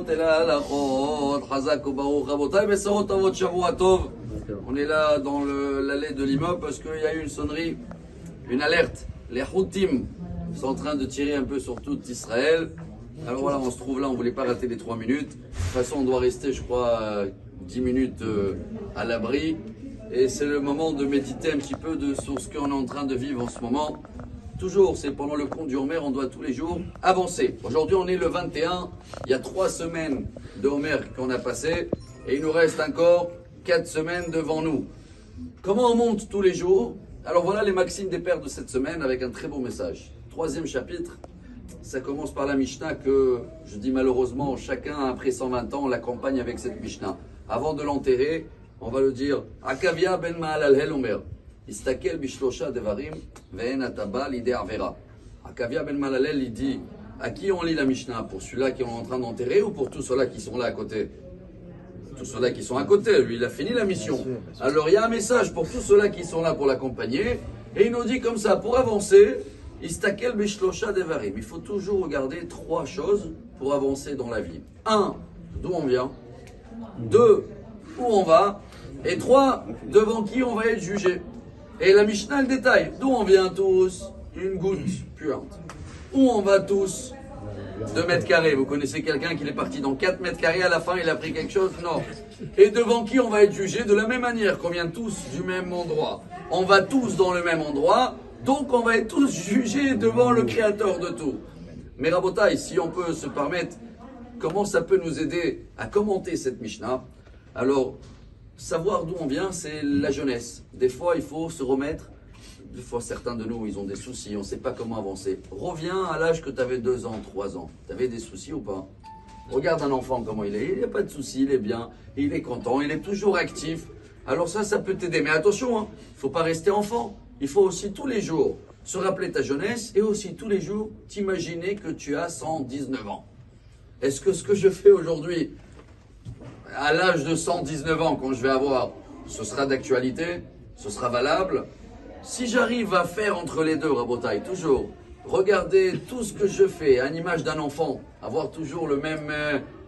On est là dans l'allée de l'immeuble parce qu'il y a eu une sonnerie, une alerte. Les Houthim sont en train de tirer un peu sur tout Israël. Alors voilà, on se trouve là, on ne voulait pas rater les 3 minutes. De toute façon, on doit rester, je crois, 10 minutes à l'abri. Et c'est le moment de méditer un petit peu sur ce qu'on est en train de vivre en ce moment. Toujours, c'est pendant le compte du Homer, on doit tous les jours avancer. Aujourd'hui, on est le 21. Il y a 3 semaines de Homer qu'on a passé. Et il nous reste encore 4 semaines devant nous. Comment on monte tous les jours? Alors voilà les maximes des pères de cette semaine avec un très beau message. 3e chapitre, ça commence par la Mishnah que, je dis malheureusement, chacun après 120 ans, on l'accompagne avec cette Mishnah. Avant de l'enterrer, on va le dire Akavia ben Ma'al al Omer. Istakel bishlosha devarim ve'en ataba l'idée avera. Akavia ben Ma'al il dit à qui on lit la Mishnah? Pour celui-là qui est en train d'enterrer ou pour tous ceux-là qui sont là à côté? Tous ceux-là qui sont à côté, lui il a fini la mission. Alors il y a un message pour tous ceux-là qui sont là pour l'accompagner. Et il nous dit comme ça, pour avancer, Istakel bishlosha devarim. Il faut toujours regarder 3 choses pour avancer dans la vie. 1, d'où on vient. 2, où on va. Et 3, devant qui on va être jugé. Et la Mishnah le détaille. D'où on vient tous? Une goutte puante. Où on va tous? 2 mètres carrés. Vous connaissez quelqu'un qui est parti dans 4 mètres carrés, à la fin il a pris quelque chose? Non. Et devant qui on va être jugé? De la même manière qu'on vient tous du même endroit. On va tous dans le même endroit, donc on va être tous jugés devant le créateur de tout. Mais Rabotai, si on peut se permettre, comment ça peut nous aider à commenter cette Mishnah? Alors, savoir d'où on vient, c'est la jeunesse. Des fois, il faut se remettre. Des fois, certains de nous, ils ont des soucis, on ne sait pas comment avancer. Reviens à l'âge que tu avais 2 ans, 3 ans. Tu avais des soucis ou pas? Regarde un enfant comment il est. Il n'y a pas de soucis, il est bien, il est content, il est toujours actif. Alors ça peut t'aider. Mais attention, il ne faut pas rester enfant. Il faut aussi tous les jours se rappeler ta jeunesse et aussi tous les jours t'imaginer que tu as 119 ans. Est-ce que ce que je fais aujourd'hui, à l'âge de 119 ans, quand je vais avoir, ce sera d'actualité, ce sera valable? Si j'arrive à faire entre les deux, Rabotai, toujours, regarder tout ce que je fais à l'image d'un enfant, avoir toujours le même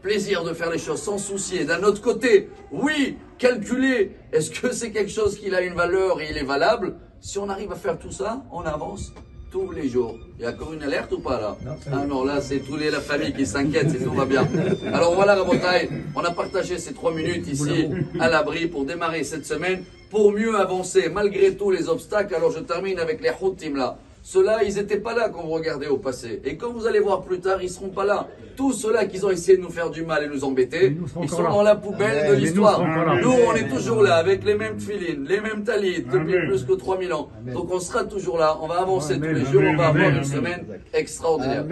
plaisir de faire les choses sans souci. D'un autre côté, oui, calculer, est-ce que c'est quelque chose qui a une valeur et il est valable? Si on arrive à faire tout ça, on avance tous les jours. Il y a encore une alerte ou pas là? Ah non, là c'est toute la famille qui s'inquiète, si tout va bien. Alors voilà Rabotai, on a partagé ces 3 minutes ici à l'abri pour démarrer cette semaine, pour mieux avancer malgré tous les obstacles. Alors je termine avec les Houthim là. Ceux-là, ils n'étaient pas là quand vous regardez au passé. Et quand vous allez voir plus tard, ils ne seront pas là. Tous ceux-là qui ont essayé de nous faire du mal et nous embêter, ils sont dans la poubelle de l'histoire. Nous, on est toujours là avec les mêmes tfilines, les mêmes talit depuis plus que 3000 ans. Donc on sera toujours là, on va avancer tous les jours, on va avoir une semaine extraordinaire.